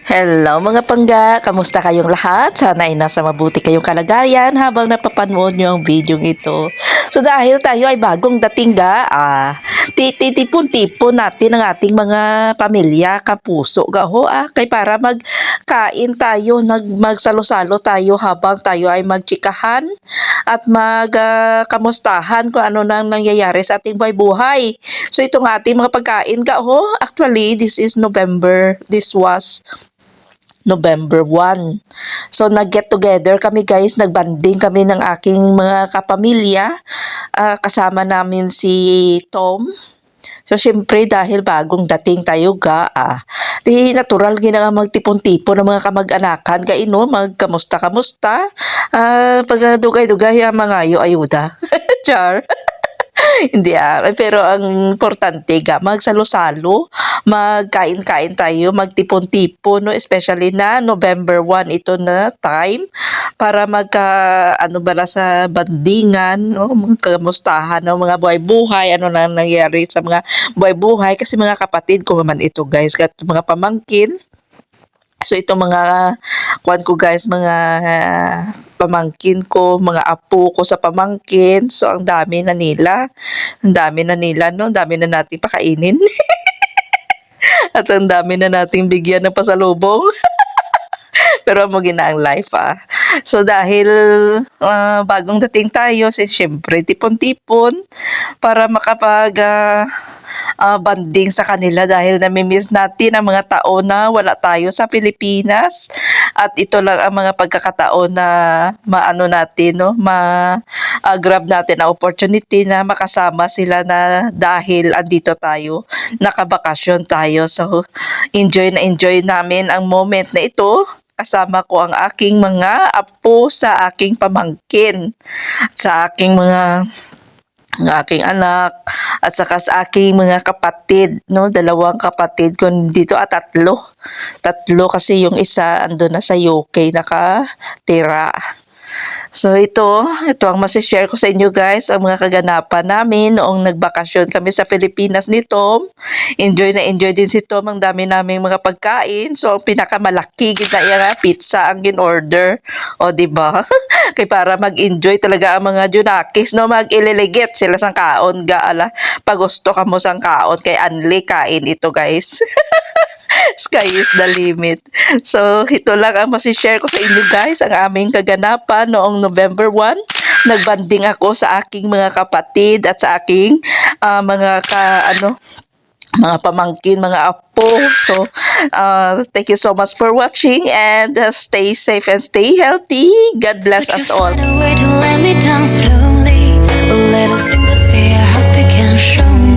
Hello mga pangga! Kamusta kayong lahat? Sana ay nasa mabuti kayong kalagayan habang napapanood nyo ang video ito. So dahil tayo ay bagong dating titipon-tipon natin ang ating mga pamilya, kapuso, kay para magkain tayo, magsalo-salo tayo habang tayo ay magtsikahan at kamustahan kung ano nang nangyayari sa ating buhay. So itong ating mga pagkain actually this was November 1. So nag-get together kami guys, nagbanding kami ng aking mga kapamilya. Kasama namin si Tom. So syempre dahil bagong dating tayo di natural gina nga magtipon-tipon ng mga kamag-anakan magkamusta-kamusta. Pag dugay-dugay ang mga ayuda. Char. Hindi pero ang importante magsalo-salo, magkain-kain tayo, magtipon-tipon, no? Especially na November 1 ito na time para ano bala sa bandingan, no? Magkamustahan ng mga buhay-buhay, ano na nangyayari sa mga buhay-buhay kasi mga kapatid ko man ito guys, at mga pamangkin. So ito mga kuan ko guys, mga pamangkin ko, mga apo ko sa pamangkin. So ang dami na nila. Ang dami na nila, no? Ang dami na natin pakainin. At ang dami na nating bigyan ng pasalubong. Pero mo gina ang life So dahil bagong dating tayo, syempre tipon-tipon para banding sa kanila dahil nami-miss natin ang mga taon na wala tayo sa Pilipinas. At ito lang ang mga pagkakataon na grab natin ang opportunity na makasama sila na dahil andito tayo, nakabakasyon tayo. So enjoy na enjoy namin ang moment na ito. Kasama ko ang aking mga apo sa aking pamangkin, sa aking aking anak, at saka sa aking mga kapatid, no? Dalawang kapatid ko dito at tatlo. Tatlo kasi yung isa ando na sa UK nakatira. So ito ang masishare ko sa inyo guys, ang mga kaganapan namin noong nagbakasyon kami sa Pilipinas ni Tom. Enjoy na enjoy din si Tom, ang dami naming mga pagkain. So ang pinakamalaki gina pizza ang gin-order. O di ba? Kay para mag-enjoy talaga ang mga junakis, no? Mag-ililigit sila sang kaon pag gusto ka mo sang kaon kay Anli kain ito guys. Sky is the limit. So, ito lang ang masishare ko sa inyo guys, ang aming kaganapan noong November 1. Nagbanding ako sa aking mga kapatid at sa aking mga mga pamangkin, mga apo. So, thank you so much for watching and stay safe and stay healthy. God bless us all. Find a way to let me down slowly. A little sympathy, I hope you can show me.